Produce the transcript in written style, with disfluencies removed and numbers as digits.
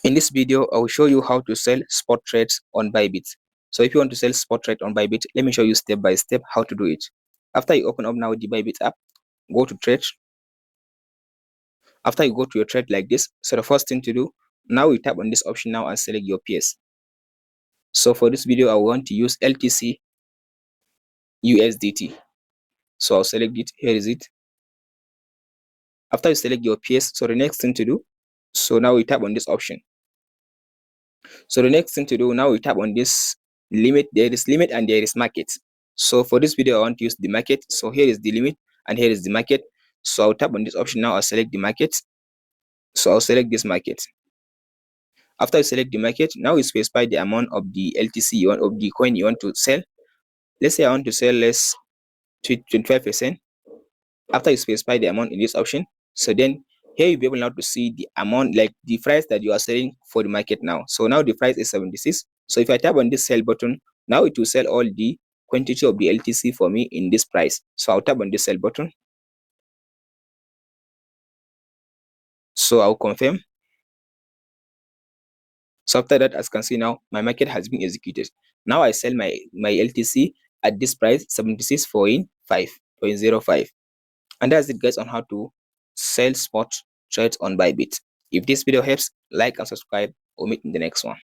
In this video, I will show you how to sell spot trades on Bybit. So if you want to sell spot trade on Bybit, let me show you step by step how to do it. After you open up now the Bybit app, go to trade. After you go to your trade like this, so the first thing to do, now you tap on this option now and select your PS. So for this video, I want to use LTC USDT. So I'll select it. Here is it. After you select your PS, so the next thing to do, so now we tap on this option. So the next thing to do, now we tap on this limit. There is limit and there is market. So for this video, I want to use the market. So here is the limit and here is the market. So I'll tap on this option now. I'll select the market. So I'll select this market. After you select the market, now you specify the amount of the LTC you want, of the coin you want to sell. Let's say I want to sell less to 25%. After you specify the amount in this option, so then here you'll be able now to see the amount, like the price that you are selling for the market now. So now the price is 76. So if I tap on this sell button, now it will sell all the quantity of the LTC for me in this price. So I'll tap on this sell button. So I'll confirm. So after that, as you can see now, my market has been executed. Now I sell my LTC at this price, 76.5.05. And that's it, guys, on how to sell spot trades on Bybit. If this video helps, like and subscribe, or meet in the next one.